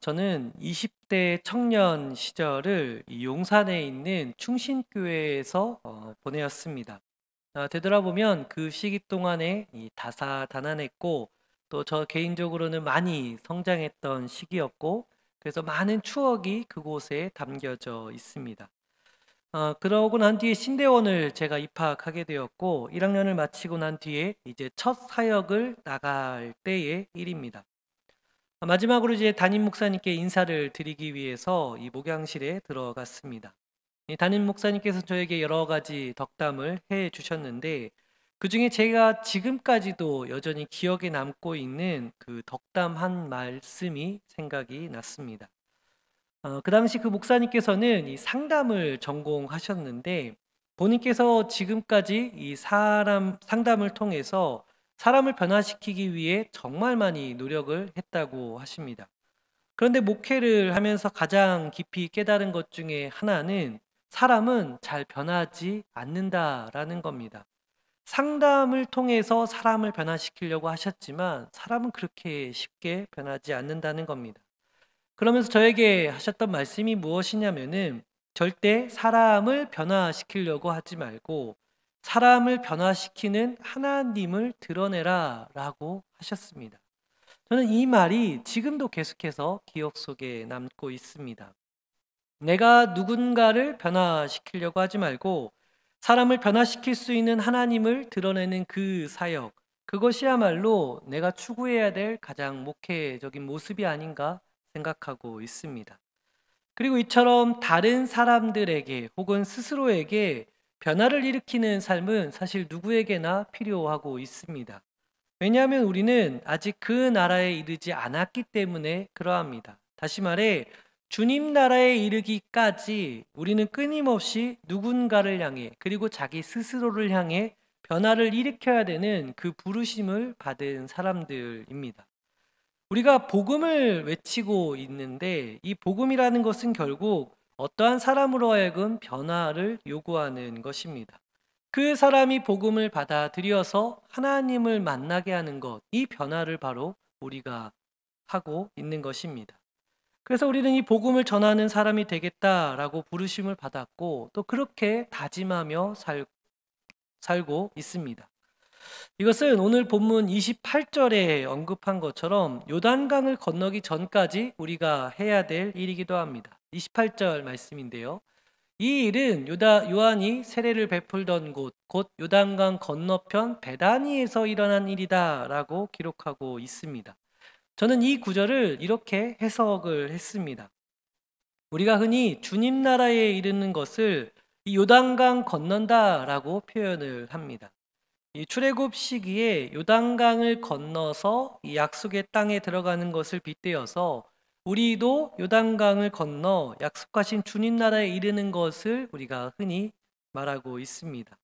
저는 20대 청년 시절을 이 용산에 있는 충신교회에서 보내었습니다. 되돌아보면 그 시기 동안에 이 다사다난했고 또 저 개인적으로는 많이 성장했던 시기였고 그래서 많은 추억이 그곳에 담겨져 있습니다. 그러고 난 뒤에 신대원을 제가 입학하게 되었고 1학년을 마치고 난 뒤에 이제 첫 사역을 나갈 때의 일입니다. 마지막으로 이제 담임 목사님께 인사를 드리기 위해서 이 목양실에 들어갔습니다. 이 담임 목사님께서 저에게 여러 가지 덕담을 해 주셨는데 그중에 제가 지금까지도 여전히 기억에 남고 있는 그 덕담 한 말씀이 생각이 났습니다. 그 당시 그 목사님께서는 이 상담을 전공하셨는데 본인께서 지금까지 이 사람 상담을 통해서 사람을 변화시키기 위해 정말 많이 노력을 했다고 하십니다. 그런데 목회를 하면서 가장 깊이 깨달은 것 중에 하나는 사람은 잘 변하지 않는다라는 겁니다. 상담을 통해서 사람을 변화시키려고 하셨지만 사람은 그렇게 쉽게 변하지 않는다는 겁니다. 그러면서 저에게 하셨던 말씀이 무엇이냐면은 절대 사람을 변화시키려고 하지 말고 사람을 변화시키는 하나님을 드러내라라고 하셨습니다. 저는 이 말이 지금도 계속해서 기억 속에 남고 있습니다. 내가 누군가를 변화시키려고 하지 말고 사람을 변화시킬 수 있는 하나님을 드러내는 그 사역, 그것이야말로 내가 추구해야 될 가장 목회적인 모습이 아닌가 생각하고 있습니다. 그리고 이처럼 다른 사람들에게 혹은 스스로에게 변화를 일으키는 삶은 사실 누구에게나 필요하고 있습니다. 왜냐하면 우리는 아직 그 나라에 이르지 않았기 때문에 그러합니다. 다시 말해, 주님 나라에 이르기까지 우리는 끊임없이 누군가를 향해 그리고 자기 스스로를 향해 변화를 일으켜야 되는 그 부르심을 받은 사람들입니다. 우리가 복음을 외치고 있는데 이 복음이라는 것은 결국 어떠한 사람으로 하여금 변화를 요구하는 것입니다. 그 사람이 복음을 받아들여서 하나님을 만나게 하는 것, 이 변화를 바로 우리가 하고 있는 것입니다. 그래서 우리는 이 복음을 전하는 사람이 되겠다라고 부르심을 받았고 또 그렇게 다짐하며 살고 있습니다. 이것은 오늘 본문 28절에 언급한 것처럼 요단강을 건너기 전까지 우리가 해야 될 일이기도 합니다. 28절 말씀인데요. 이 일은 요한이 세례를 베풀던 곳, 곧 요단강 건너편 베다니에서 일어난 일이다라고 기록하고 있습니다. 저는 이 구절을 이렇게 해석을 했습니다. 우리가 흔히 주님 나라에 이르는 것을 이 요단강 건넌다라고 표현을 합니다. 이 출애굽 시기에 요단강을 건너서 이 약속의 땅에 들어가는 것을 빗대어서 우리도 요단강을 건너 약속하신 주님 나라에 이르는 것을 우리가 흔히 말하고 있습니다.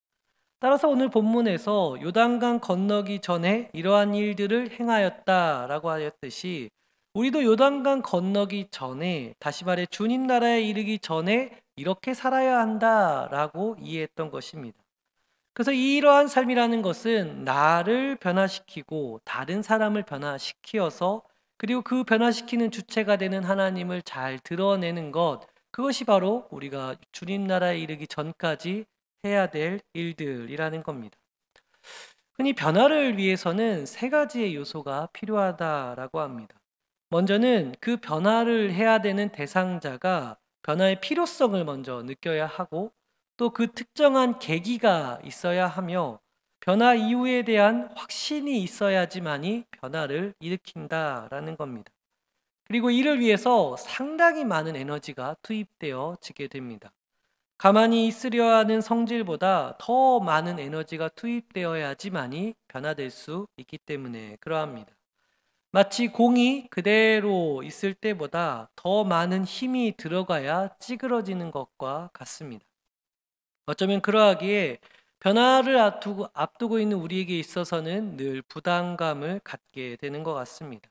따라서 오늘 본문에서 요단강 건너기 전에 이러한 일들을 행하였다라고 하였듯이 우리도 요단강 건너기 전에 다시 말해 주님 나라에 이르기 전에 이렇게 살아야 한다라고 이해했던 것입니다. 그래서 이러한 삶이라는 것은 나를 변화시키고 다른 사람을 변화시키어서 그리고 그 변화시키는 주체가 되는 하나님을 잘 드러내는 것, 그것이 바로 우리가 주님 나라에 이르기 전까지 해야 될 일들이라는 겁니다. 흔히 변화를 위해서는 세 가지의 요소가 필요하다라고 합니다. 먼저는 그 변화를 해야 되는 대상자가 변화의 필요성을 먼저 느껴야 하고 또 그 특정한 계기가 있어야 하며 변화 이후에 대한 확신이 있어야지만이 변화를 일으킨다라는 겁니다. 그리고 이를 위해서 상당히 많은 에너지가 투입되어지게 됩니다. 가만히 있으려 하는 성질보다 더 많은 에너지가 투입되어야지만이 변화될 수 있기 때문에 그러합니다. 마치 공이 그대로 있을 때보다 더 많은 힘이 들어가야 찌그러지는 것과 같습니다. 어쩌면 그러하기에 변화를 앞두고 있는 우리에게 있어서는 늘 부담감을 갖게 되는 것 같습니다.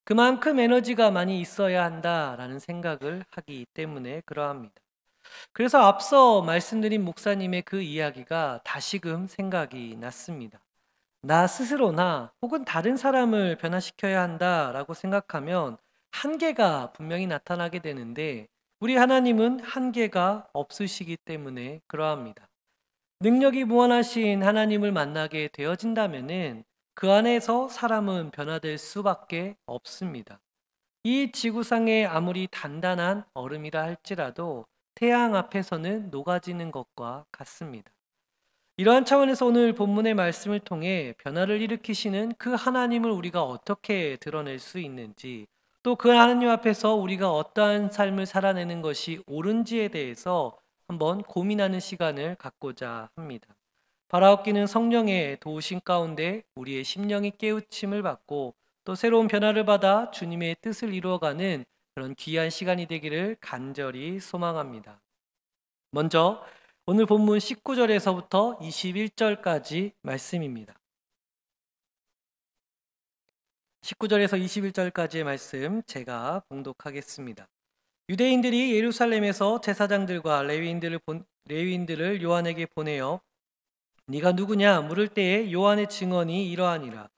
그만큼 에너지가 많이 있어야 한다라는 생각을 하기 때문에 그러합니다. 그래서 앞서 말씀드린 목사님의 그 이야기가 다시금 생각이 났습니다. 나 스스로나 혹은 다른 사람을 변화시켜야 한다라고 생각하면 한계가 분명히 나타나게 되는데 우리 하나님은 한계가 없으시기 때문에 그러합니다. 능력이 무한하신 하나님을 만나게 되어진다면은 그 안에서 사람은 변화될 수밖에 없습니다. 이 지구상에 아무리 단단한 얼음이라 할지라도 태양 앞에서는 녹아지는 것과 같습니다. 이러한 차원에서 오늘 본문의 말씀을 통해 변화를 일으키시는 그 하나님을 우리가 어떻게 드러낼 수 있는지, 또 그 하나님 앞에서 우리가 어떠한 삶을 살아내는 것이 옳은지에 대해서 한번 고민하는 시간을 갖고자 합니다. 바라옵기는 성령의 도우심 가운데 우리의 심령이 깨우침을 받고 또 새로운 변화를 받아 주님의 뜻을 이루어가는 그런 귀한 시간이 되기를 간절히 소망합니다. 먼저 오늘 본문 19절에서부터 21절까지 말씀입니다. 19절에서 21절까지의 말씀 제가 봉독하겠습니다. 유대인들이 예루살렘에서 제사장들과 레위인들을 요한에게 보내어 네가 누구냐 물을 때에 요한의 증언이 이러하니라.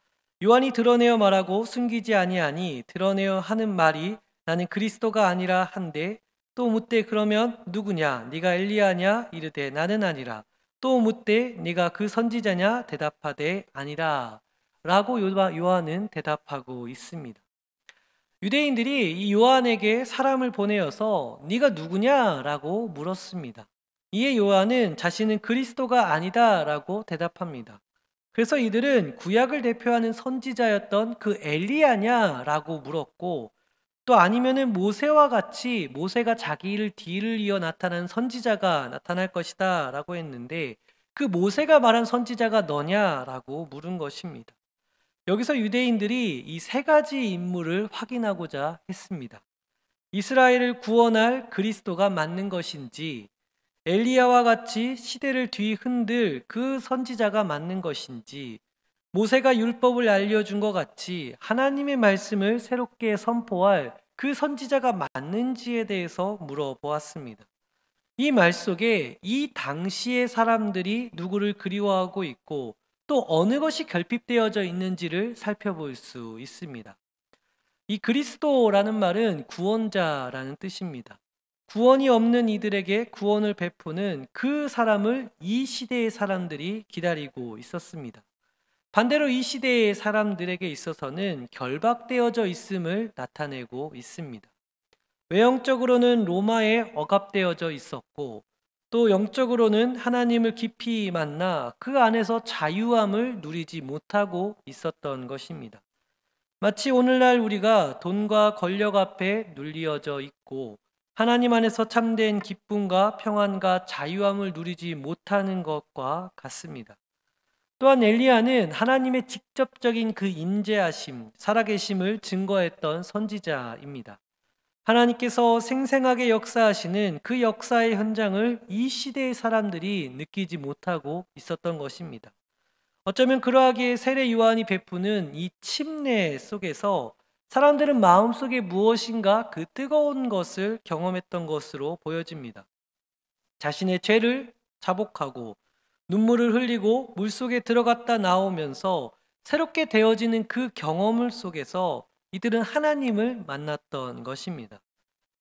요한이 드러내어 말하고 숨기지 아니하니 드러내어 하는 말이 나는 그리스도가 아니라 한데, 또 묻되 그러면 누구냐 네가 엘리야냐 이르되 나는 아니라, 또 묻되 네가 그 선지자냐 대답하되 아니라 라고 요한은 대답하고 있습니다. 유대인들이 이 요한에게 사람을 보내어서 네가 누구냐라고 물었습니다. 이에 요한은 자신은 그리스도가 아니다라고 대답합니다. 그래서 이들은 구약을 대표하는 선지자였던 그 엘리야냐라고 물었고, 또 아니면은 모세와 같이 모세가 자기 일 뒤를 이어 나타난 선지자가 나타날 것이다라고 했는데, 그 모세가 말한 선지자가 너냐라고 물은 것입니다. 여기서 유대인들이 이 세 가지 인물을 확인하고자 했습니다. 이스라엘을 구원할 그리스도가 맞는 것인지, 엘리야와 같이 시대를 뒤흔들 그 선지자가 맞는 것인지, 모세가 율법을 알려준 것 같이 하나님의 말씀을 새롭게 선포할 그 선지자가 맞는지에 대해서 물어보았습니다. 이 말 속에 이 당시의 사람들이 누구를 그리워하고 있고 또 어느 것이 결핍되어져 있는지를 살펴볼 수 있습니다. 이 그리스도라는 말은 구원자라는 뜻입니다. 구원이 없는 이들에게 구원을 베푸는 그 사람을 이 시대의 사람들이 기다리고 있었습니다. 반대로 이 시대의 사람들에게 있어서는 결박되어져 있음을 나타내고 있습니다. 외형적으로는 로마에 억압되어져 있었고, 또 영적으로는 하나님을 깊이 만나 그 안에서 자유함을 누리지 못하고 있었던 것입니다. 마치 오늘날 우리가 돈과 권력 앞에 눌리어져 있고 하나님 안에서 참된 기쁨과 평안과 자유함을 누리지 못하는 것과 같습니다. 또한 엘리야는 하나님의 직접적인 그 임재하심, 살아계심을 증거했던 선지자입니다. 하나님께서 생생하게 역사하시는 그 역사의 현장을 이 시대의 사람들이 느끼지 못하고 있었던 것입니다. 어쩌면 그러하기에 세례 요한이 베푸는 이 침례 속에서 사람들은 마음속에 무엇인가 그 뜨거운 것을 경험했던 것으로 보여집니다. 자신의 죄를 자복하고 눈물을 흘리고 물속에 들어갔다 나오면서 새롭게 되어지는 그 경험을 속에서 이들은 하나님을 만났던 것입니다.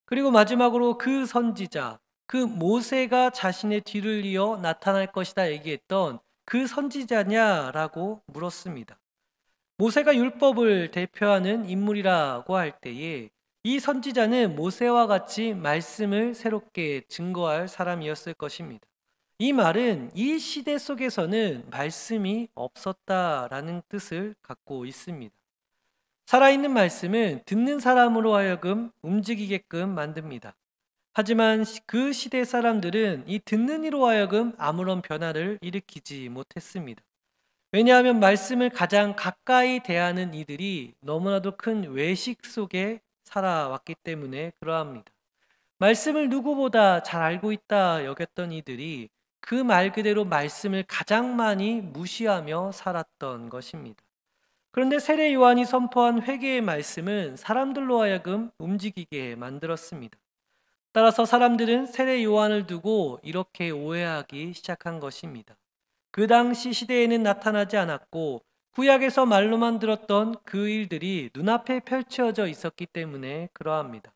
그리고 마지막으로 그 선지자, 그 모세가 자신의 뒤를 이어 나타날 것이다 얘기했던 그 선지자냐라고 물었습니다. 모세가 율법을 대표하는 인물이라고 할 때에 이 선지자는 모세와 같이 말씀을 새롭게 증거할 사람이었을 것입니다. 이 말은 이 시대 속에서는 말씀이 없었다라는 뜻을 갖고 있습니다. 살아있는 말씀은 듣는 사람으로 하여금 움직이게끔 만듭니다. 하지만 그 시대 사람들은 이 듣는 이로 하여금 아무런 변화를 일으키지 못했습니다. 왜냐하면 말씀을 가장 가까이 대하는 이들이 너무나도 큰 외식 속에 살아왔기 때문에 그러합니다. 말씀을 누구보다 잘 알고 있다 여겼던 이들이 그 말 그대로 말씀을 가장 많이 무시하며 살았던 것입니다. 그런데 세례 요한이 선포한 회개의 말씀은 사람들로 하여금 움직이게 만들었습니다. 따라서 사람들은 세례 요한을 두고 이렇게 오해하기 시작한 것입니다. 그 당시 시대에는 나타나지 않았고 구약에서 말로만 들었던 그 일들이 눈앞에 펼쳐져 있었기 때문에 그러합니다.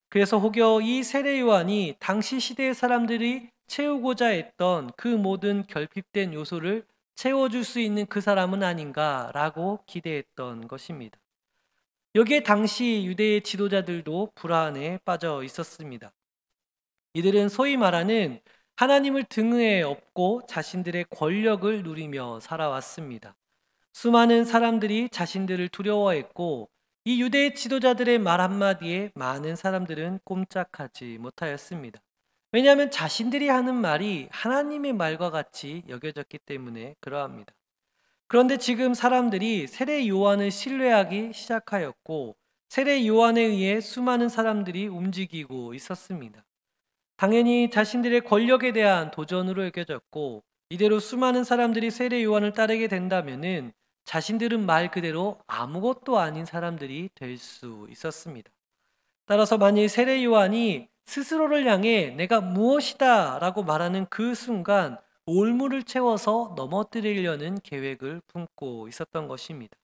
그래서 혹여 이 세례 요한이 당시 시대의 사람들이 채우고자 했던 그 모든 결핍된 요소를 채워줄 수 있는 그 사람은 아닌가라고 기대했던 것입니다. 여기에 당시 유대의 지도자들도 불안에 빠져 있었습니다. 이들은 소위 말하는 하나님을 등에 업고 자신들의 권력을 누리며 살아왔습니다. 수많은 사람들이 자신들을 두려워했고 이 유대 지도자들의 말 한마디에 많은 사람들은 꼼짝하지 못하였습니다. 왜냐하면 자신들이 하는 말이 하나님의 말과 같이 여겨졌기 때문에 그러합니다. 그런데 지금 사람들이 세례 요한을 신뢰하기 시작하였고 세례 요한에 의해 수많은 사람들이 움직이고 있었습니다. 당연히 자신들의 권력에 대한 도전으로 여겨졌고 이대로 수많은 사람들이 세례 요한을 따르게 된다면은 자신들은 말 그대로 아무것도 아닌 사람들이 될 수 있었습니다. 따라서 만일 세례 요한이 스스로를 향해 내가 무엇이다 라고 말하는 그 순간 올무를 채워서 넘어뜨리려는 계획을 품고 있었던 것입니다.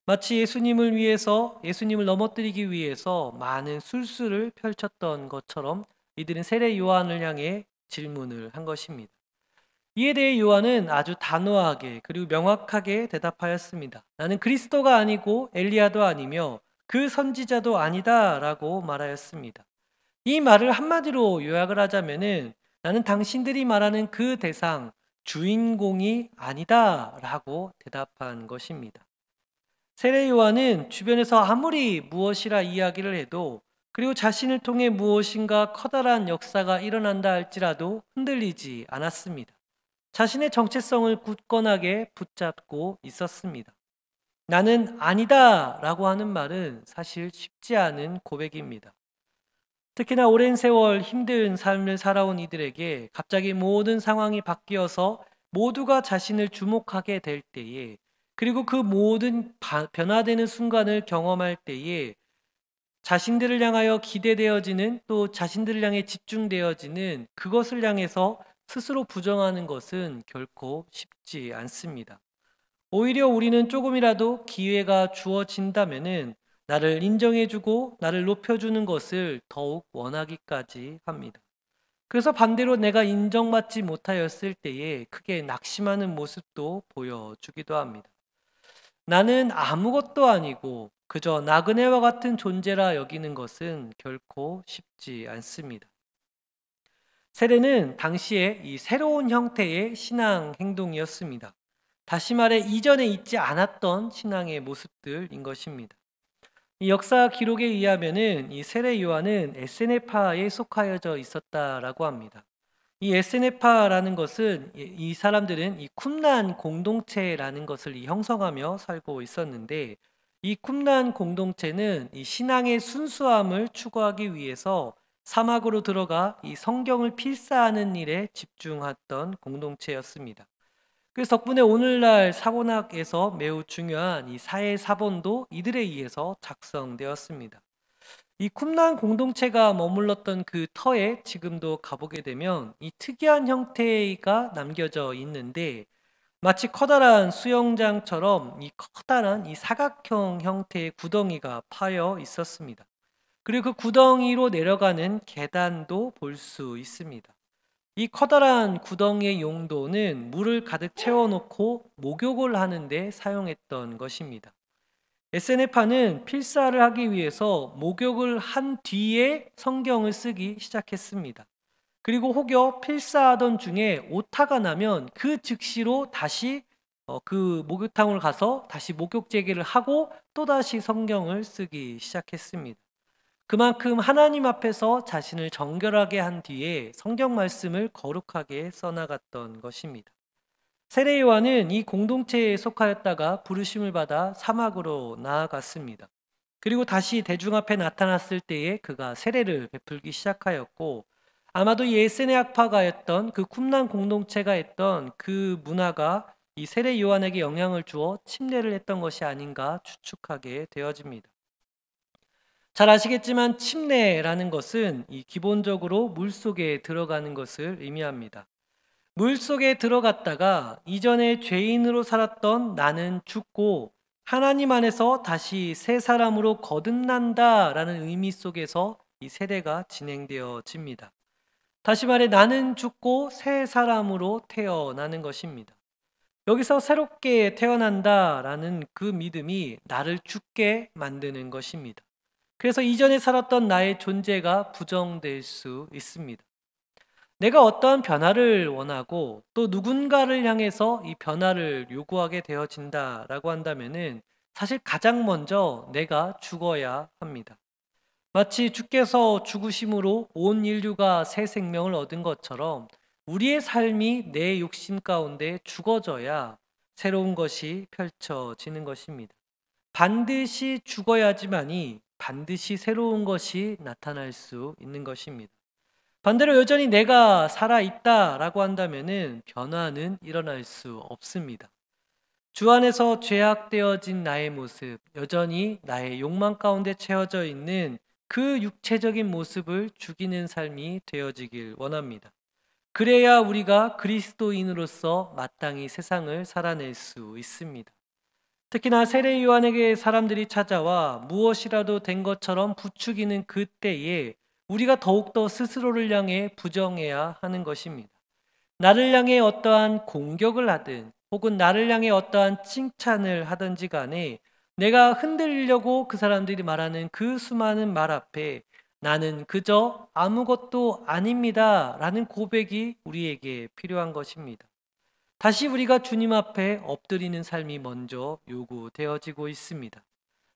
마치 예수님을 넘어뜨리기 위해서 많은 술수를 펼쳤던 것처럼 이들은 세례 요한을 향해 질문을 한 것입니다. 이에 대해 요한은 아주 단호하게 그리고 명확하게 대답하였습니다. 나는 그리스도가 아니고 엘리야도 아니며 그 선지자도 아니다라고 말하였습니다. 이 말을 한마디로 요약을 하자면은 나는 당신들이 말하는 그 대상, 주인공이 아니다라고 대답한 것입니다. 세례 요한은 주변에서 아무리 무엇이라 이야기를 해도 그리고 자신을 통해 무엇인가 커다란 역사가 일어난다 할지라도 흔들리지 않았습니다. 자신의 정체성을 굳건하게 붙잡고 있었습니다. 나는 아니다 라고 하는 말은 사실 쉽지 않은 고백입니다. 특히나 오랜 세월 힘든 삶을 살아온 이들에게 갑자기 모든 상황이 바뀌어서 모두가 자신을 주목하게 될 때에 그리고 그 모든 변화되는 순간을 경험할 때에 자신들을 향하여 기대되어지는 또 자신들을 향해 집중되어지는 그것을 향해서 스스로 부정하는 것은 결코 쉽지 않습니다. 오히려 우리는 조금이라도 기회가 주어진다면은 나를 인정해주고 나를 높여주는 것을 더욱 원하기까지 합니다. 그래서 반대로 내가 인정받지 못하였을 때에 크게 낙심하는 모습도 보여주기도 합니다. 나는 아무것도 아니고 그저 나그네와 같은 존재라 여기는 것은 결코 쉽지 않습니다. 세례는 당시에 이 새로운 형태의 신앙 행동이었습니다. 다시 말해 이전에 있지 않았던 신앙의 모습들인 것입니다. 이 역사 기록에 의하면은 이 세례 요한은 에세네파에 속하여져 있었다라고 합니다. 이 에세네파라는 것은 이 사람들은 이 쿰란 공동체라는 것을 형성하며 살고 있었는데 이 쿰란 공동체는 이 신앙의 순수함을 추구하기 위해서 사막으로 들어가 이 성경을 필사하는 일에 집중했던 공동체였습니다. 그래서 덕분에 오늘날 사고학에서 매우 중요한 이 사회 사본도 이들에 의해서 작성되었습니다. 이 쿰란 공동체가 머물렀던 그 터에 지금도 가보게 되면 이 특이한 형태가 남겨져 있는데 마치 커다란 수영장처럼 이 커다란 이 사각형 형태의 구덩이가 파여 있었습니다. 그리고 그 구덩이로 내려가는 계단도 볼 수 있습니다. 이 커다란 구덩이의 용도는 물을 가득 채워놓고 목욕을 하는데 사용했던 것입니다. 에세네파는 필사를 하기 위해서 목욕을 한 뒤에 성경을 쓰기 시작했습니다. 그리고 혹여 필사하던 중에 오타가 나면 그 즉시로 다시 그 목욕탕을 가서 다시 목욕 재개를 하고 또다시 성경을 쓰기 시작했습니다. 그만큼 하나님 앞에서 자신을 정결하게 한 뒤에 성경 말씀을 거룩하게 써나갔던 것입니다. 세례 요한은 이 공동체에 속하였다가 부르심을 받아 사막으로 나아갔습니다. 그리고 다시 대중 앞에 나타났을 때에 그가 세례를 베풀기 시작하였고 아마도 이 에세네학파가였던 그 쿰란 공동체가 했던 그 문화가 이 세례 요한에게 영향을 주어 침례를 했던 것이 아닌가 추측하게 되어집니다. 잘 아시겠지만 침례라는 것은 이 기본적으로 물속에 들어가는 것을 의미합니다. 물속에 들어갔다가 이전에 죄인으로 살았던 나는 죽고 하나님 안에서 다시 새 사람으로 거듭난다라는 의미 속에서 이 세대가 진행되어집니다. 다시 말해 나는 죽고 새 사람으로 태어나는 것입니다. 여기서 새롭게 태어난다라는 그 믿음이 나를 죽게 만드는 것입니다. 그래서 이전에 살았던 나의 존재가 부정될 수 있습니다. 내가 어떠한 변화를 원하고 또 누군가를 향해서 이 변화를 요구하게 되어진다라고 한다면은 사실 가장 먼저 내가 죽어야 합니다. 마치 주께서 죽으심으로 온 인류가 새 생명을 얻은 것처럼 우리의 삶이 내 욕심 가운데 죽어져야 새로운 것이 펼쳐지는 것입니다. 반드시 죽어야지만이 반드시 새로운 것이 나타날 수 있는 것입니다. 반대로 여전히 내가 살아있다라고 한다면은 변화는 일어날 수 없습니다. 주 안에서 죄악되어진 나의 모습, 여전히 나의 욕망 가운데 채워져 있는 그 육체적인 모습을 죽이는 삶이 되어지길 원합니다. 그래야 우리가 그리스도인으로서 마땅히 세상을 살아낼 수 있습니다. 특히나 세례 요한에게 사람들이 찾아와 무엇이라도 된 것처럼 부추기는 그때에 우리가 더욱더 스스로를 향해 부정해야 하는 것입니다. 나를 향해 어떠한 공격을 하든 혹은 나를 향해 어떠한 칭찬을 하든지 간에 내가 흔들리려고 그 사람들이 말하는 그 수많은 말 앞에 나는 그저 아무것도 아닙니다 라는 고백이 우리에게 필요한 것입니다. 다시 우리가 주님 앞에 엎드리는 삶이 먼저 요구되어지고 있습니다.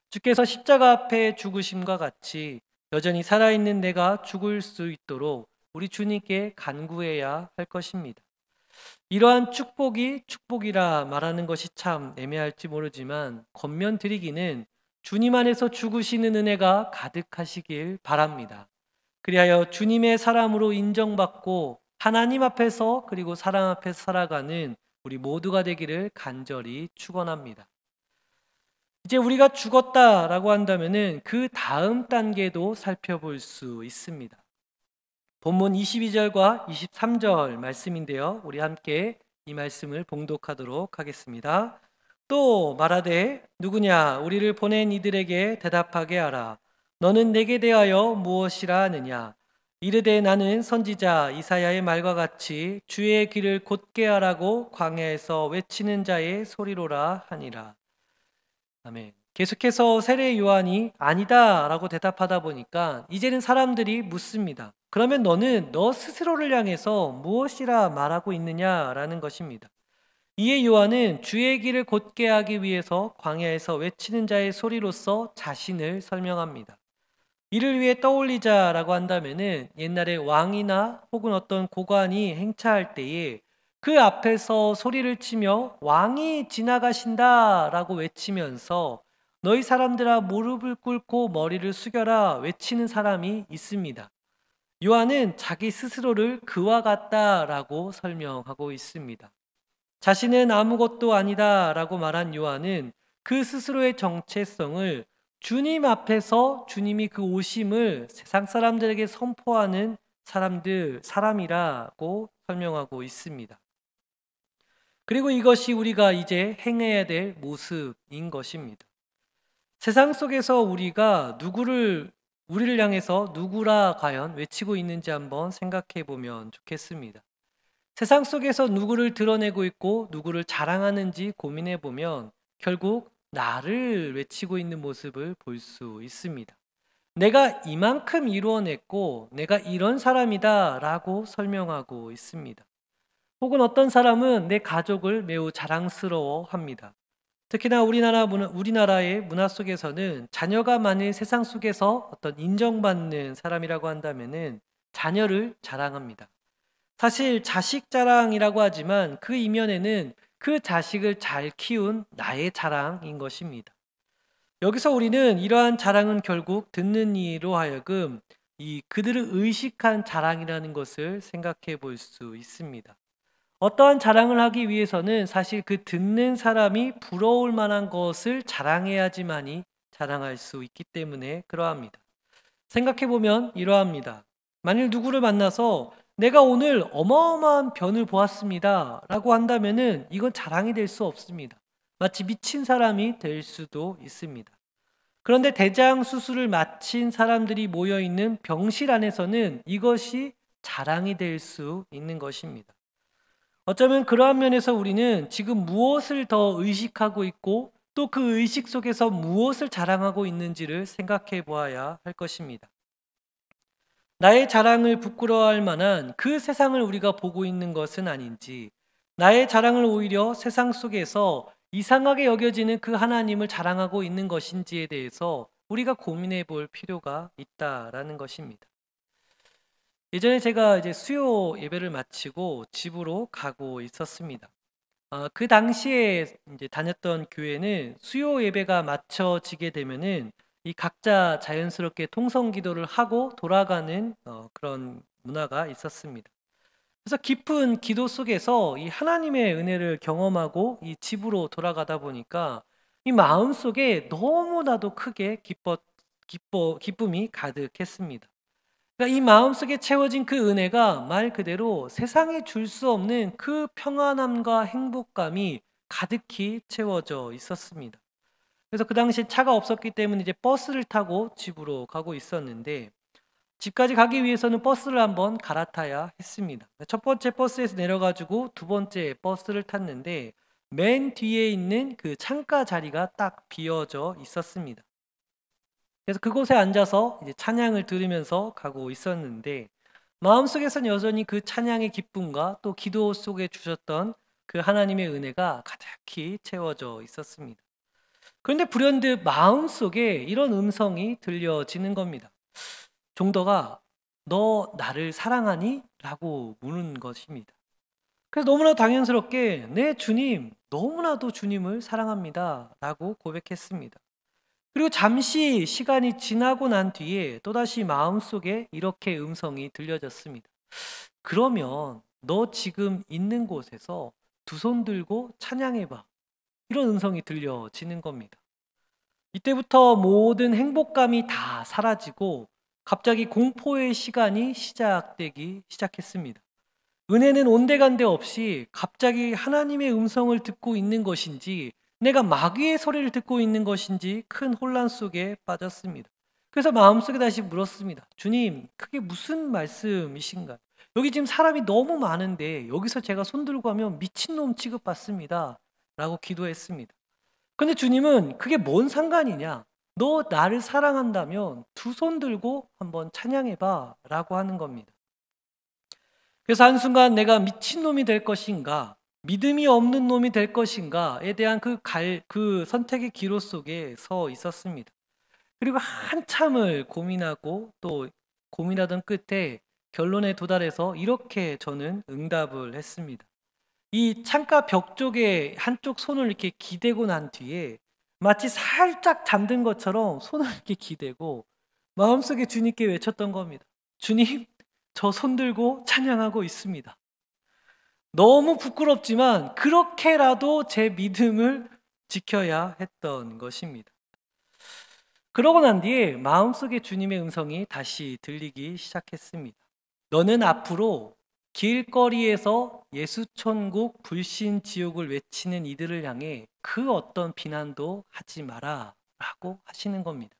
주께서 십자가 앞에 죽으심과 같이 여전히 살아있는 내가 죽을 수 있도록 우리 주님께 간구해야 할 것입니다. 이러한 축복이 축복이라 말하는 것이 참 애매할지 모르지만 권면 드리기는 주님 안에서 죽으시는 은혜가 가득하시길 바랍니다. 그리하여 주님의 사람으로 인정받고 하나님 앞에서 그리고 사람 앞에서 살아가는 우리 모두가 되기를 간절히 축원합니다. 이제 우리가 죽었다라고 한다면은 그 다음 단계도 살펴볼 수 있습니다. 본문 22절과 23절 말씀인데요. 우리 함께 이 말씀을 봉독하도록 하겠습니다. 또 말하되 누구냐 우리를 보낸 이들에게 대답하게 하라. 너는 내게 대하여 무엇이라 하느냐. 이르되 나는 선지자 이사야의 말과 같이 주의 길을 곧게 하라고 광야에서 외치는 자의 소리로라 하니라. 아멘. 계속해서 세례 요한이 아니다라고 대답하다 보니까 이제는 사람들이 묻습니다. 그러면 너는 너 스스로를 향해서 무엇이라 말하고 있느냐라는 것입니다. 이에 요한은 주의 길을 곧게 하기 위해서 광야에서 외치는 자의 소리로서 자신을 설명합니다. 이를 위해 떠올리자라고 한다면은 옛날에 왕이나 혹은 어떤 고관이 행차할 때에 그 앞에서 소리를 치며 왕이 지나가신다라고 외치면서 너희 사람들아 무릎을 꿇고 머리를 숙여라 외치는 사람이 있습니다. 요한은 자기 스스로를 그와 같다라고 설명하고 있습니다. 자신은 아무것도 아니다라고 말한 요한은 그 스스로의 정체성을 주님 앞에서 주님이 그 오심을 세상 사람들에게 선포하는 사람이라고 설명하고 있습니다. 그리고 이것이 우리가 이제 행해야 될 모습인 것입니다. 세상 속에서 우리가 우리를 향해서 누구라 과연 외치고 있는지 한번 생각해 보면 좋겠습니다. 세상 속에서 누구를 드러내고 있고 누구를 자랑하는지 고민해 보면 결국 나를 외치고 있는 모습을 볼 수 있습니다. 내가 이만큼 이루어냈고 내가 이런 사람이다 라고 설명하고 있습니다. 혹은 어떤 사람은 내 가족을 매우 자랑스러워 합니다. 특히나 우리나라의 문화 속에서는 자녀가 만일 세상 속에서 어떤 인정받는 사람이라고 한다면은 자녀를 자랑합니다. 사실 자식 자랑이라고 하지만 그 이면에는 그 자식을 잘 키운 나의 자랑인 것입니다. 여기서 우리는 이러한 자랑은 결국 듣는 이로 하여금 그들을 의식한 자랑이라는 것을 생각해 볼 수 있습니다. 어떠한 자랑을 하기 위해서는 사실 그 듣는 사람이 부러울 만한 것을 자랑해야지만이 자랑할 수 있기 때문에 그러합니다. 생각해 보면 이러합니다. 만일 누구를 만나서 내가 오늘 어마어마한 변을 보았습니다 라고 한다면은 이건 자랑이 될 수 없습니다. 마치 미친 사람이 될 수도 있습니다. 그런데 대장 수술을 마친 사람들이 모여 있는 병실 안에서는 이것이 자랑이 될 수 있는 것입니다. 어쩌면 그러한 면에서 우리는 지금 무엇을 더 의식하고 있고 또 그 의식 속에서 무엇을 자랑하고 있는지를 생각해 보아야 할 것입니다. 나의 자랑을 부끄러워할 만한 그 세상을 우리가 보고 있는 것은 아닌지, 나의 자랑을 오히려 세상 속에서 이상하게 여겨지는 그 하나님을 자랑하고 있는 것인지에 대해서 우리가 고민해 볼 필요가 있다라는 것입니다. 예전에 제가 이제 수요 예배를 마치고 집으로 가고 있었습니다. 그 당시에 이제 다녔던 교회는 수요 예배가 마쳐지게 되면은 이 각자 자연스럽게 통성 기도를 하고 돌아가는 그런 문화가 있었습니다. 그래서 깊은 기도 속에서 이 하나님의 은혜를 경험하고 이 집으로 돌아가다 보니까 이 마음 속에 너무나도 크게 기쁨이 가득했습니다. 그러니까 이 마음속에 채워진 그 은혜가 말 그대로 세상에 줄 수 없는 그 평안함과 행복감이 가득히 채워져 있었습니다. 그래서 그 당시 차가 없었기 때문에 이제 버스를 타고 집으로 가고 있었는데 집까지 가기 위해서는 버스를 한번 갈아타야 했습니다. 첫 번째 버스에서 내려가지고 두 번째 버스를 탔는데 맨 뒤에 있는 그 창가 자리가 딱 비어져 있었습니다. 그래서 그곳에 앉아서 이제 찬양을 들으면서 가고 있었는데 마음속에선 여전히 그 찬양의 기쁨과 또 기도 속에 주셨던 그 하나님의 은혜가 가득히 채워져 있었습니다. 그런데 불현듯 마음속에 이런 음성이 들려지는 겁니다. 종도가 너 나를 사랑하니? 라고 묻는 것입니다. 그래서 너무나 당연스럽게 네 주님 너무나도 주님을 사랑합니다 라고 고백했습니다. 그리고 잠시 시간이 지나고 난 뒤에 또다시 마음속에 이렇게 음성이 들려졌습니다. 그러면 너 지금 있는 곳에서 두 손 들고 찬양해봐. 이런 음성이 들려지는 겁니다. 이때부터 모든 행복감이 다 사라지고 갑자기 공포의 시간이 시작되기 시작했습니다. 은혜는 온데간데 없이 갑자기 하나님의 음성을 듣고 있는 것인지 내가 마귀의 소리를 듣고 있는 것인지 큰 혼란 속에 빠졌습니다. 그래서 마음속에 다시 물었습니다. 주님, 그게 무슨 말씀이신가요? 여기 지금 사람이 너무 많은데 여기서 제가 손 들고 하면 미친놈 취급받습니다. 라고 기도했습니다. 근데 주님은 그게 뭔 상관이냐? 너 나를 사랑한다면 두 손 들고 한번 찬양해봐 라고 하는 겁니다. 그래서 한순간 내가 미친놈이 될 것인가, 믿음이 없는 놈이 될 것인가에 대한 그 선택의 기로 속에 서 있었습니다. 그리고 한참을 고민하고 또 고민하던 끝에 결론에 도달해서 이렇게 저는 응답을 했습니다. 이 창가 벽 쪽에 한쪽 손을 이렇게 기대고 난 뒤에 마치 살짝 잠든 것처럼 손을 이렇게 기대고 마음속에 주님께 외쳤던 겁니다. 주님, 저 손 들고 찬양하고 있습니다. 너무 부끄럽지만 그렇게라도 제 믿음을 지켜야 했던 것입니다. 그러고 난 뒤에 마음속에 주님의 음성이 다시 들리기 시작했습니다. 너는 앞으로 길거리에서 예수천국 불신지옥을 외치는 이들을 향해 그 어떤 비난도 하지 마라 라고 하시는 겁니다.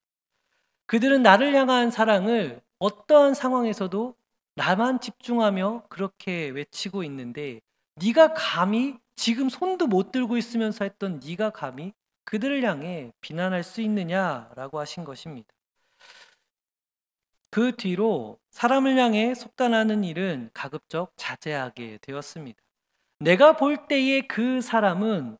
그들은 나를 향한 사랑을 어떠한 상황에서도 나만 집중하며 그렇게 외치고 있는데 네가 감히 지금 손도 못 들고 있으면서 했던 네가 감히 그들을 향해 비난할 수 있느냐라고 하신 것입니다. 그 뒤로 사람을 향해 속단하는 일은 가급적 자제하게 되었습니다. 내가 볼 때의 그 사람은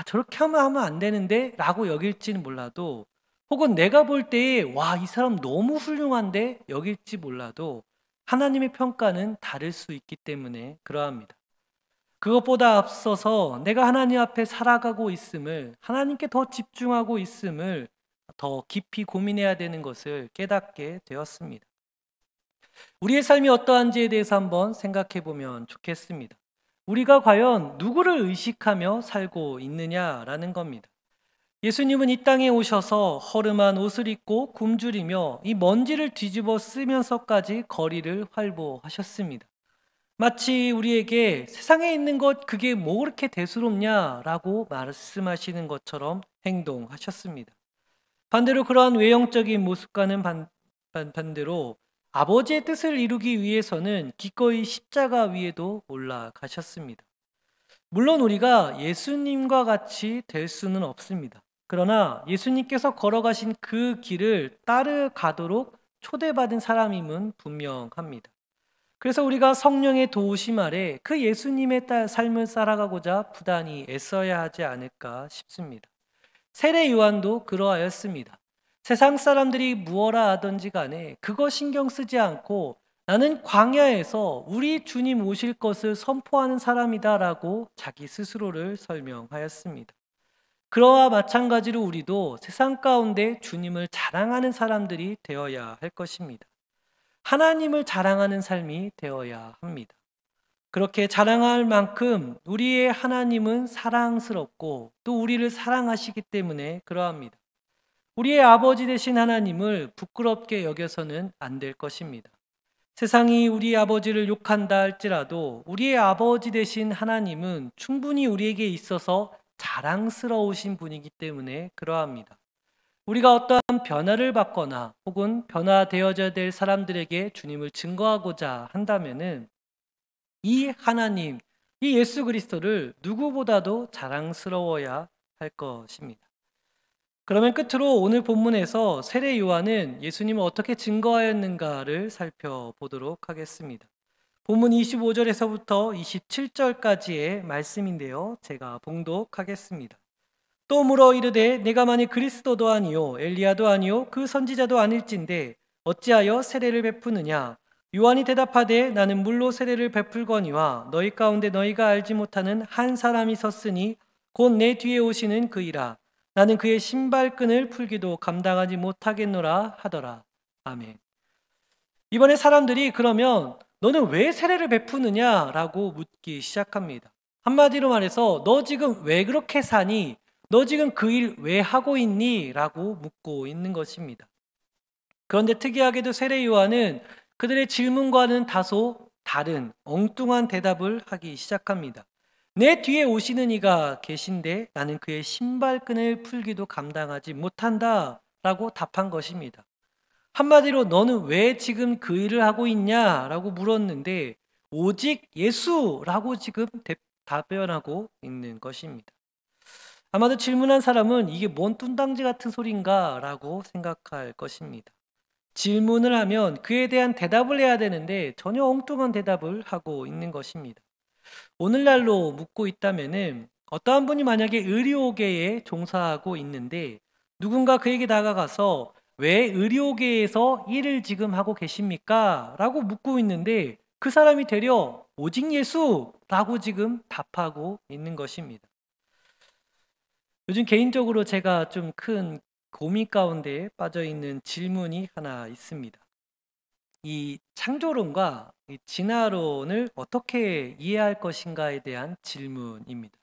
저렇게 하면 안 되는데 라고 여길지는 몰라도 혹은 내가 볼 때에 이 사람 너무 훌륭한데 여길지 몰라도 하나님의 평가는 다를 수 있기 때문에 그러합니다. 그것보다 앞서서 내가 하나님 앞에 살아가고 있음을, 하나님께 더 집중하고 있음을 더 깊이 고민해야 되는 것을 깨닫게 되었습니다. 우리의 삶이 어떠한지에 대해서 한번 생각해 보면 좋겠습니다. 우리가 과연 누구를 의식하며 살고 있느냐라는 겁니다. 예수님은 이 땅에 오셔서 허름한 옷을 입고 굶주리며 이 먼지를 뒤집어 쓰면서까지 거리를 활보하셨습니다. 마치 우리에게 세상에 있는 것 그게 뭐 그렇게 대수롭냐라고 말씀하시는 것처럼 행동하셨습니다. 반대로 그러한 외형적인 모습과는 반대로 아버지의 뜻을 이루기 위해서는 기꺼이 십자가 위에도 올라가셨습니다. 물론 우리가 예수님과 같이 될 수는 없습니다. 그러나 예수님께서 걸어가신 그 길을 따라가도록 초대받은 사람임은 분명합니다. 그래서 우리가 성령의 도우심 아래 그 예수님의 삶을 살아가고자 부단히 애써야 하지 않을까 싶습니다. 세례 요한도 그러하였습니다. 세상 사람들이 무엇라 하던지 간에 그거 신경 쓰지 않고 나는 광야에서 우리 주님 오실 것을 선포하는 사람이다라고 자기 스스로를 설명하였습니다. 그러와 마찬가지로 우리도 세상 가운데 주님을 자랑하는 사람들이 되어야 할 것입니다. 하나님을 자랑하는 삶이 되어야 합니다. 그렇게 자랑할 만큼 우리의 하나님은 사랑스럽고 또 우리를 사랑하시기 때문에 그러합니다. 우리의 아버지 되신 하나님을 부끄럽게 여겨서는 안 될 것입니다. 세상이 우리 아버지를 욕한다 할지라도 우리의 아버지 되신 하나님은 충분히 우리에게 있어서 자랑스러우신 분이기 때문에 그러합니다. 우리가 어떠한 변화를 받거나 혹은 변화되어져야 될 사람들에게 주님을 증거하고자 한다면은 이 하나님, 이 예수 그리스도를 누구보다도 자랑스러워야 할 것입니다. 그러면 끝으로 오늘 본문에서 세례 요한은 예수님을 어떻게 증거하였는가를 살펴보도록 하겠습니다. 본문 25절에서부터 27절까지의 말씀인데요. 제가 봉독하겠습니다. 또 물어 이르되 내가 만일 그리스도도 아니요 엘리야도 아니요 그 선지자도 아닐진데 어찌하여 세례를 베푸느냐. 요한이 대답하되 나는 물로 세례를 베풀거니와 너희 가운데 너희가 알지 못하는 한 사람이 섰으니 곧 내 뒤에 오시는 그이라. 나는 그의 신발끈을 풀기도 감당하지 못하겠노라 하더라. 아멘. 이번에 사람들이 그러면 너는 왜 세례를 베푸느냐라고 묻기 시작합니다. 한마디로 말해서 너 지금 왜 그렇게 사니? 너 지금 그 일 왜 하고 있니? 라고 묻고 있는 것입니다. 그런데 특이하게도 세례 요한은 그들의 질문과는 다소 다른 엉뚱한 대답을 하기 시작합니다. 내 뒤에 오시는 이가 계신데 나는 그의 신발끈을 풀기도 감당하지 못한다 라고 답한 것입니다. 한마디로 너는 왜 지금 그 일을 하고 있냐 라고 물었는데 오직 예수라고 지금 답변하고 있는 것입니다. 아마도 질문한 사람은 이게 뭔 뚱당지 같은 소린가 라고 생각할 것입니다. 질문을 하면 그에 대한 대답을 해야 되는데 전혀 엉뚱한 대답을 하고 있는 것입니다. 오늘날로 묻고 있다면은 어떠한 분이 만약에 의료계에 종사하고 있는데 누군가 그에게 다가가서 왜 의료계에서 일을 지금 하고 계십니까? 라고 묻고 있는데 그 사람이 되려 오직 예수라고 지금 답하고 있는 것입니다. 요즘 개인적으로 제가 좀 큰 고민 가운데 빠져 있는 질문이 하나 있습니다. 이 창조론과 이 진화론을 어떻게 이해할 것인가에 대한 질문입니다.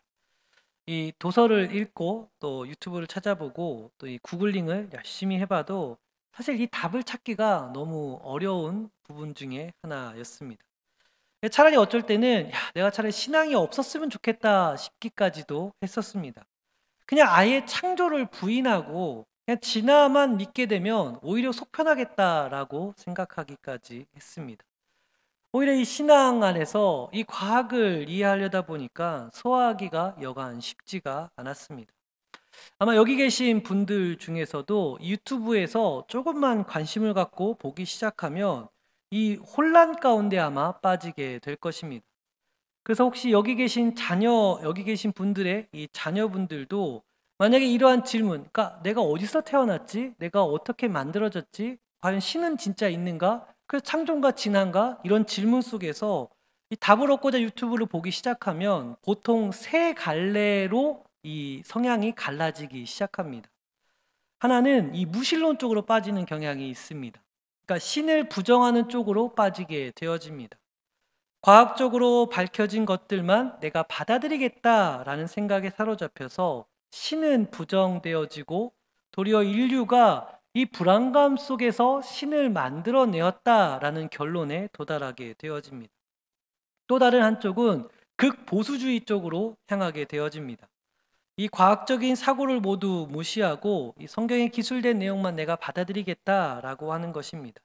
이 도서를 읽고 또 유튜브를 찾아보고 또 이 구글링을 열심히 해봐도 사실 이 답을 찾기가 너무 어려운 부분 중에 하나였습니다. 차라리 어쩔 때는 내가 차라리 신앙이 없었으면 좋겠다 싶기까지도 했었습니다. 그냥 아예 창조를 부인하고 그냥 진화만 믿게 되면 오히려 속 편하겠다라고 생각하기까지 했습니다. 오히려 이 신앙 안에서 이 과학을 이해하려다 보니까 소화하기가 여간 쉽지가 않았습니다. 아마 여기 계신 분들 중에서도 유튜브에서 조금만 관심을 갖고 보기 시작하면 이 혼란 가운데 아마 빠지게 될 것입니다. 그래서 혹시 여기 계신 분들의 이 자녀분들도 만약에 이러한 질문, 그러니까 내가 어디서 태어났지? 내가 어떻게 만들어졌지? 과연 신은 진짜 있는가? 그래서 창조인가 진화인가? 이런 질문 속에서 이 답을 얻고자 유튜브를 보기 시작하면 보통 세 갈래로 이 성향이 갈라지기 시작합니다. 하나는 이 무신론 쪽으로 빠지는 경향이 있습니다. 그러니까 신을 부정하는 쪽으로 빠지게 되어집니다. 과학적으로 밝혀진 것들만 내가 받아들이겠다라는 생각에 사로잡혀서 신은 부정되어지고 도리어 인류가 이 불안감 속에서 신을 만들어내었다라는 결론에 도달하게 되어집니다. 또 다른 한쪽은 극보수주의 쪽으로 향하게 되어집니다. 이 과학적인 사고를 모두 무시하고 이 성경에 기술된 내용만 내가 받아들이겠다라고 하는 것입니다.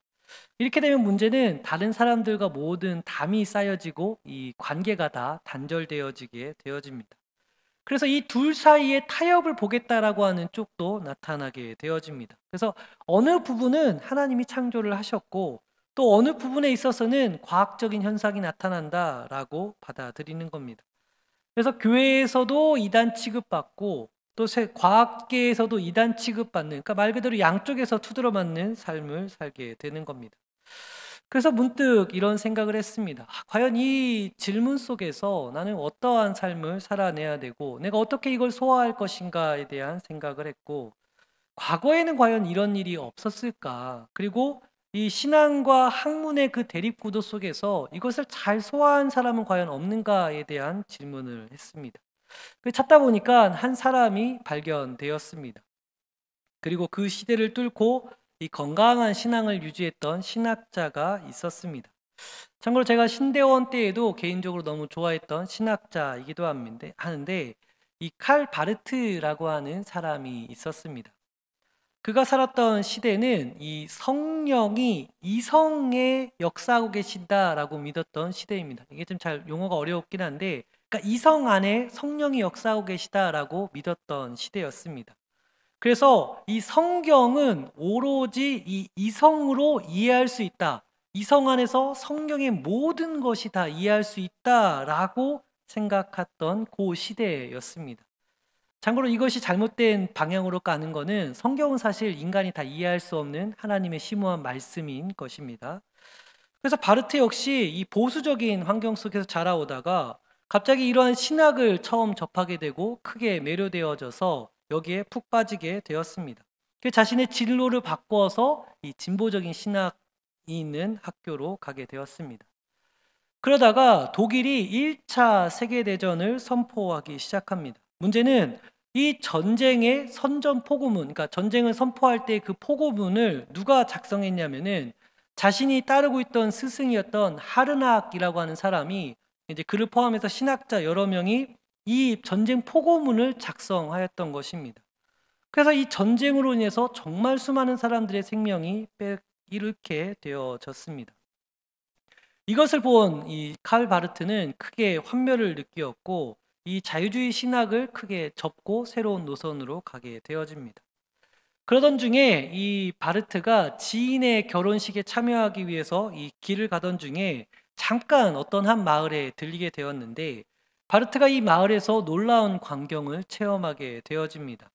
이렇게 되면 문제는 다른 사람들과 모든 담이 쌓여지고 이 관계가 다 단절되어지게 되어집니다. 그래서 이 둘 사이에 타협을 보겠다라고 하는 쪽도 나타나게 되어집니다. 그래서 어느 부분은 하나님이 창조를 하셨고 또 어느 부분에 있어서는 과학적인 현상이 나타난다라고 받아들이는 겁니다. 그래서 교회에서도 이단 취급받고 또 과학계에서도 이단 취급받는, 그러니까 말 그대로 양쪽에서 두드러 맞는 삶을 살게 되는 겁니다. 그래서 문득 이런 생각을 했습니다. 과연 이 질문 속에서 나는 어떠한 삶을 살아내야 되고 내가 어떻게 이걸 소화할 것인가에 대한 생각을 했고, 과거에는 과연 이런 일이 없었을까? 그리고 이 신앙과 학문의 그 대립 구도 속에서 이것을 잘 소화한 사람은 과연 없는가에 대한 질문을 했습니다. 찾다 보니까 한 사람이 발견되었습니다. 그리고 그 시대를 뚫고 이 건강한 신앙을 유지했던 신학자가 있었습니다. 참고로 제가 신대원 때에도 개인적으로 너무 좋아했던 신학자이기도 하는데 이 칼 바르트라고 하는 사람이 있었습니다. 그가 살았던 시대는 이 성령이 이성에 역사하고 계신다라고 믿었던 시대입니다. 이게 좀 잘 용어가 어렵긴 한데, 그러니까 이성 안에 성령이 역사하고 계시다라고 믿었던 시대였습니다. 그래서 이 성경은 오로지 이 이성으로 이해할 수 있다. 이성 안에서 성경의 모든 것이 다 이해할 수 있다라고 생각했던 그 시대였습니다. 참고로 이것이 잘못된 방향으로 가는 것은 성경은 사실 인간이 다 이해할 수 없는 하나님의 심오한 말씀인 것입니다. 그래서 바르트 역시 이 보수적인 환경 속에서 자라오다가 갑자기 이러한 신학을 처음 접하게 되고 크게 매료되어져서 여기에 푹 빠지게 되었습니다. 그 자신의 진로를 바꿔서 이 진보적인 신학이 있는 학교로 가게 되었습니다. 그러다가 독일이 1차 세계대전을 선포하기 시작합니다. 문제는 이 전쟁의 선전포고문, 그러니까 전쟁을 선포할 때 그 포고문을 누가 작성했냐면은 자신이 따르고 있던 스승이었던 하르낙이라고 하는 사람이, 이제 그를 포함해서 신학자 여러 명이 이 전쟁 포고문을 작성하였던 것입니다. 그래서 이 전쟁으로 인해서 정말 수많은 사람들의 생명이 잃게 되어졌습니다. 이것을 본 이 칼 바르트는 크게 환멸을 느끼었고 이 자유주의 신학을 크게 접고 새로운 노선으로 가게 되어집니다. 그러던 중에 이 바르트가 지인의 결혼식에 참여하기 위해서 이 길을 가던 중에 잠깐 어떤 한 마을에 들리게 되었는데, 바르트가 이 마을에서 놀라운 광경을 체험하게 되어집니다.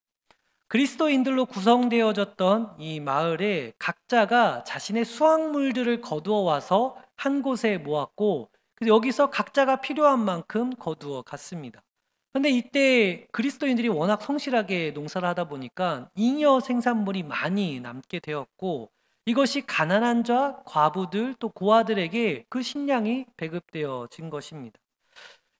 그리스도인들로 구성되어졌던 이 마을에 각자가 자신의 수확물들을 거두어 와서 한 곳에 모았고, 그래서 여기서 각자가 필요한 만큼 거두어 갔습니다. 근데 이때 그리스도인들이 워낙 성실하게 농사를 하다 보니까 잉여 생산물이 많이 남게 되었고, 이것이 가난한 자, 과부들, 또 고아들에게 그 식량이 배급되어진 것입니다.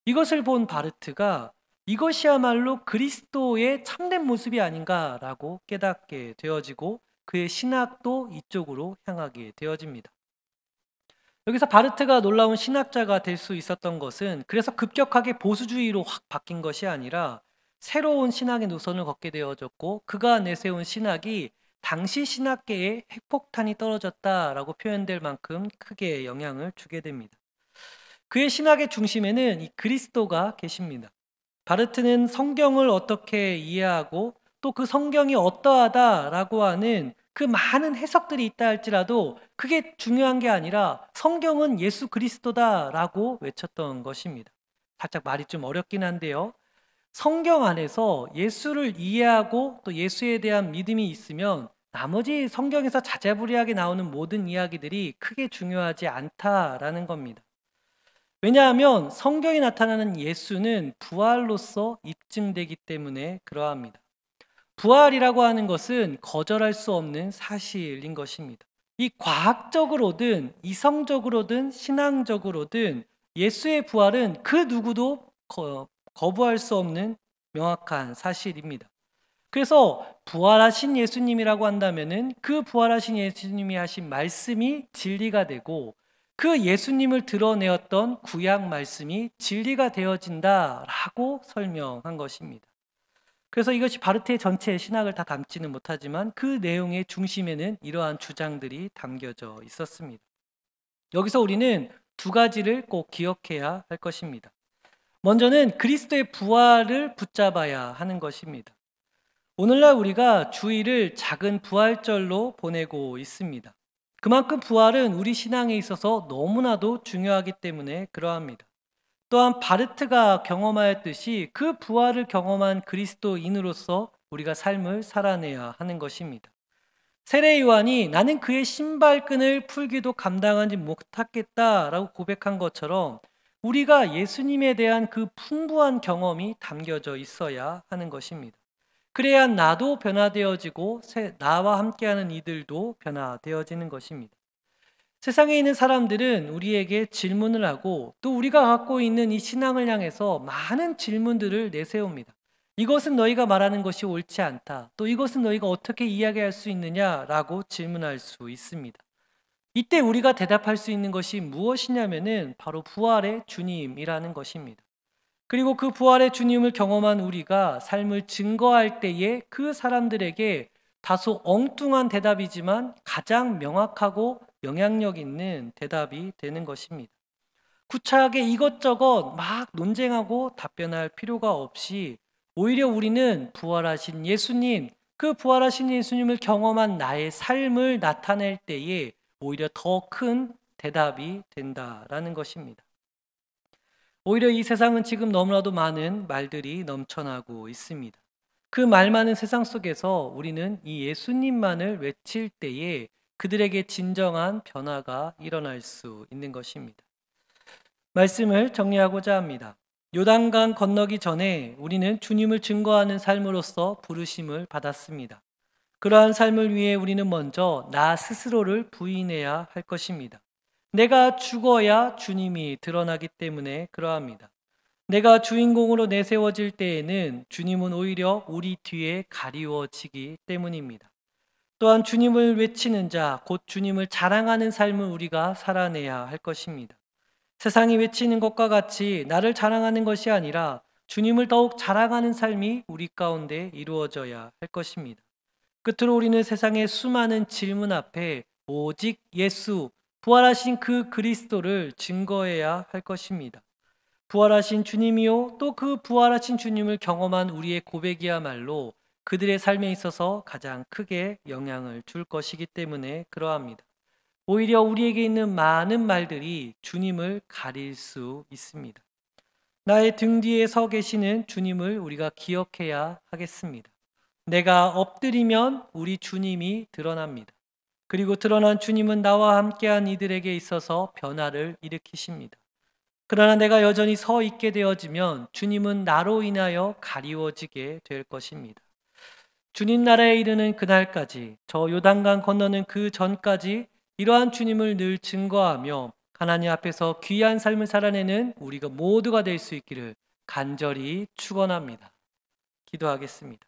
이것을 본 바르트가 이것이야말로 그리스도의 참된 모습이 아닌가라고 깨닫게 되어지고 그의 신학도 이쪽으로 향하게 되어집니다. 여기서 바르트가 놀라운 신학자가 될 수 있었던 것은 그래서 급격하게 보수주의로 확 바뀐 것이 아니라 새로운 신학의 노선을 걷게 되어졌고, 그가 내세운 신학이 당시 신학계에 핵폭탄이 떨어졌다라고 표현될 만큼 크게 영향을 주게 됩니다. 그의 신학의 중심에는 이 그리스도가 계십니다. 바르트는 성경을 어떻게 이해하고 또 그 성경이 어떠하다라고 하는 그 많은 해석들이 있다 할지라도 그게 중요한 게 아니라 성경은 예수 그리스도다라고 외쳤던 것입니다. 살짝 말이 좀 어렵긴 한데요. 성경 안에서 예수를 이해하고 또 예수에 대한 믿음이 있으면 나머지 성경에서 자자부리하게 나오는 모든 이야기들이 크게 중요하지 않다라는 겁니다. 왜냐하면 성경에 나타나는 예수는 부활로서 입증되기 때문에 그러합니다. 부활이라고 하는 것은 거절할 수 없는 사실인 것입니다. 이 과학적으로든 이성적으로든 신앙적으로든 예수의 부활은 그 누구도 거부할 수 없는 명확한 사실입니다. 그래서 부활하신 예수님이라고 한다면은 그 부활하신 예수님이 하신 말씀이 진리가 되고, 그 예수님을 드러내었던 구약 말씀이 진리가 되어진다라고 설명한 것입니다. 그래서 이것이 바르트의 전체 신학을 다 담지는 못하지만 그 내용의 중심에는 이러한 주장들이 담겨져 있었습니다. 여기서 우리는 두 가지를 꼭 기억해야 할 것입니다. 먼저는 그리스도의 부활을 붙잡아야 하는 것입니다. 오늘날 우리가 주일을 작은 부활절로 보내고 있습니다. 그만큼 부활은 우리 신앙에 있어서 너무나도 중요하기 때문에 그러합니다. 또한 바르트가 경험하였듯이 그 부활을 경험한 그리스도인으로서 우리가 삶을 살아내야 하는 것입니다. 세례 요한이 나는 그의 신발끈을 풀기도 감당하지 못하겠다라고 고백한 것처럼 우리가 예수님에 대한 그 풍부한 경험이 담겨져 있어야 하는 것입니다. 그래야 나도 변화되어지고 나와 함께하는 이들도 변화되어지는 것입니다. 세상에 있는 사람들은 우리에게 질문을 하고 또 우리가 갖고 있는 이 신앙을 향해서 많은 질문들을 내세웁니다. 이것은 너희가 말하는 것이 옳지 않다. 또 이것은 너희가 어떻게 이야기할 수 있느냐라고 질문할 수 있습니다. 이때 우리가 대답할 수 있는 것이 무엇이냐면은 바로 부활의 주님이라는 것입니다. 그리고 그 부활의 주님을 경험한 우리가 삶을 증거할 때에 그 사람들에게 다소 엉뚱한 대답이지만 가장 명확하고 영향력 있는 대답이 되는 것입니다. 구차하게 이것저것 막 논쟁하고 답변할 필요가 없이 오히려 우리는 부활하신 예수님, 그 부활하신 예수님을 경험한 나의 삶을 나타낼 때에 오히려 더 큰 대답이 된다라는 것입니다. 오히려 이 세상은 지금 너무나도 많은 말들이 넘쳐나고 있습니다. 그 말 많은 세상 속에서 우리는 이 예수님만을 외칠 때에 그들에게 진정한 변화가 일어날 수 있는 것입니다. 말씀을 정리하고자 합니다. 요단강 건너기 전에 우리는 주님을 증거하는 삶으로서 부르심을 받았습니다. 그러한 삶을 위해 우리는 먼저 나 스스로를 부인해야 할 것입니다. 내가 죽어야 주님이 드러나기 때문에 그러합니다. 내가 주인공으로 내세워질 때에는 주님은 오히려 우리 뒤에 가리워지기 때문입니다. 또한 주님을 외치는 자, 곧 주님을 자랑하는 삶을 우리가 살아내야 할 것입니다. 세상이 외치는 것과 같이 나를 자랑하는 것이 아니라 주님을 더욱 자랑하는 삶이 우리 가운데 이루어져야 할 것입니다. 끝으로 우리는 세상의 수많은 질문 앞에 오직 예수, 부활하신 그 그리스도를 증거해야 할 것입니다. 부활하신 주님이요, 또 그 부활하신 주님을 경험한 우리의 고백이야말로 그들의 삶에 있어서 가장 크게 영향을 줄 것이기 때문에 그러합니다. 오히려 우리에게 있는 많은 말들이 주님을 가릴 수 있습니다. 나의 등 뒤에 서 계시는 주님을 우리가 기억해야 하겠습니다. 내가 엎드리면 우리 주님이 드러납니다. 그리고 드러난 주님은 나와 함께한 이들에게 있어서 변화를 일으키십니다. 그러나 내가 여전히 서 있게 되어지면 주님은 나로 인하여 가리워지게 될 것입니다. 주님 나라에 이르는 그날까지, 저 요단강 건너는 그 전까지 이러한 주님을 늘 증거하며 하나님 앞에서 귀한 삶을 살아내는 우리가 모두가 될 수 있기를 간절히 축원합니다. 기도하겠습니다.